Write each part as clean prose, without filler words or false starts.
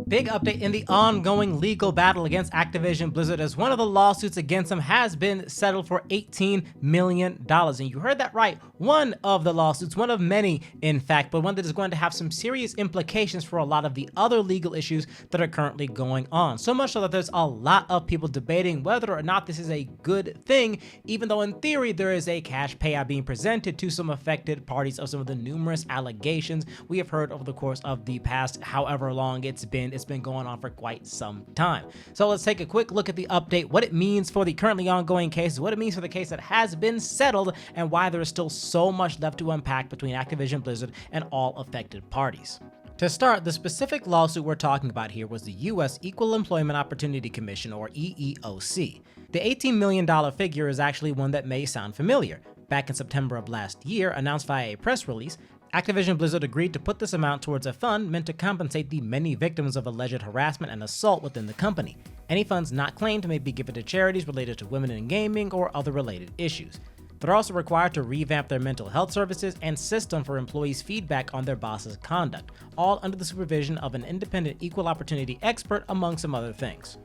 Big update in the ongoing legal battle against Activision Blizzard, as one of the lawsuits against them has been settled for $18 million. And you heard that right, one of the lawsuits, one of many in fact, but one that is going to have some serious implications for a lot of the other legal issues that are currently going on. So much so that there's a lot of people debating whether or not this is a good thing, even though in theory there is a cash payout being presented to some affected parties of some of the numerous allegations we have heard over the course of the past however long it's been going on for quite some time. So let's take a quick look at the update, what it means for the currently ongoing case, what it means for the case that has been settled, and why there is still so much left to unpack between Activision Blizzard and all affected parties. To start, the specific lawsuit we're talking about here was the U.S. Equal Employment Opportunity Commission, or EEOC. The $18 million figure is actually one that may sound familiar. Back in September of last year, announced via a press release, Activision Blizzard agreed to put this amount towards a fund meant to compensate the many victims of alleged harassment and assault within the company. Any funds not claimed may be given to charities related to women in gaming or other related issues. They're also required to revamp their mental health services and system for employees' feedback on their boss's conduct, all under the supervision of an independent equal opportunity expert, among some other things.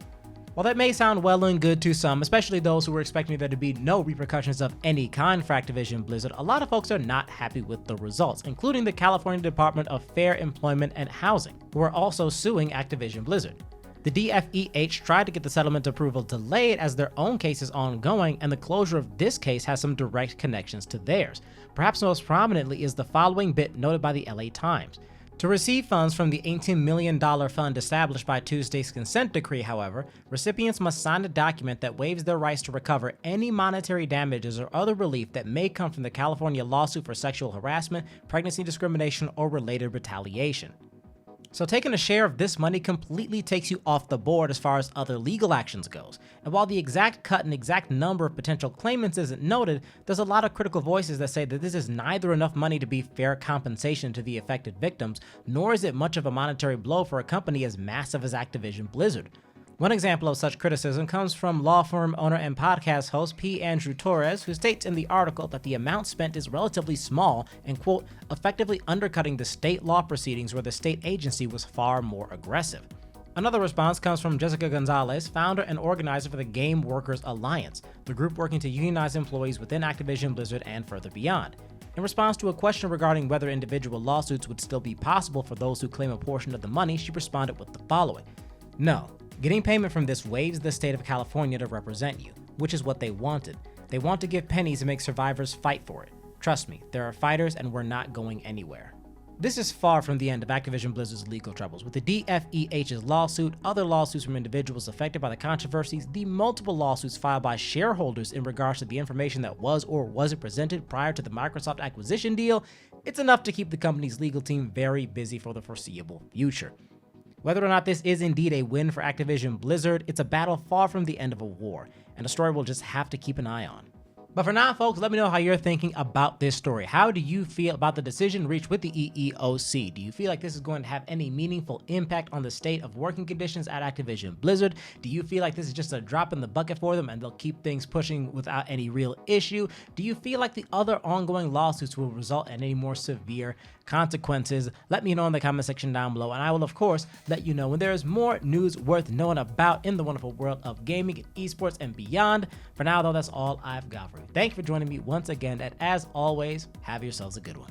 While that may sound well and good to some, especially those who were expecting there to be no repercussions of any kind for Activision Blizzard, a lot of folks are not happy with the results, including the California Department of Fair Employment and Housing, who are also suing Activision Blizzard. The DFEH tried to get the settlement approval delayed as their own case is ongoing, and the closure of this case has some direct connections to theirs. Perhaps most prominently is the following bit noted by the LA Times. To receive funds from the $18 million fund established by Tuesday's consent decree, however, recipients must sign a document that waives their rights to recover any monetary damages or other relief that may come from the California lawsuit for sexual harassment, pregnancy discrimination, or related retaliation. So taking a share of this money completely takes you off the board as far as other legal actions goes. And while the exact cut and exact number of potential claimants isn't noted, there's a lot of critical voices that say that this is neither enough money to be fair compensation to the affected victims, nor is it much of a monetary blow for a company as massive as Activision Blizzard. One example of such criticism comes from law firm owner and podcast host P. Andrew Torres, who states in the article that the amount spent is relatively small and, quote, effectively undercutting the state law proceedings where the state agency was far more aggressive. Another response comes from Jessica Gonzalez, founder and organizer for the Game Workers Alliance, the group working to unionize employees within Activision Blizzard and further beyond. In response to a question regarding whether individual lawsuits would still be possible for those who claim a portion of the money, she responded with the following: "No. Getting payment from this waives the state of California to represent you, which is what they wanted. They want to give pennies and make survivors fight for it. Trust me, there are fighters and we're not going anywhere." This is far from the end of Activision Blizzard's legal troubles. With the DFEH's lawsuit, other lawsuits from individuals affected by the controversies, the multiple lawsuits filed by shareholders in regards to the information that was or wasn't presented prior to the Microsoft acquisition deal, it's enough to keep the company's legal team very busy for the foreseeable future. Whether or not this is indeed a win for Activision Blizzard, it's a battle far from the end of a war, and a story we'll just have to keep an eye on. But for now, folks, let me know how you're thinking about this story. How do you feel about the decision reached with the EEOC? Do you feel like this is going to have any meaningful impact on the state of working conditions at Activision Blizzard? Do you feel like this is just a drop in the bucket for them and they'll keep things pushing without any real issue? Do you feel like the other ongoing lawsuits will result in any more severe consequences? Let me know in the comment section down below, and I will of course let you know when there is more news worth knowing about in the wonderful world of gaming and esports and beyond. For now though, that's all I've got for you. Thank you for joining me once again, and as always, have yourselves a good one.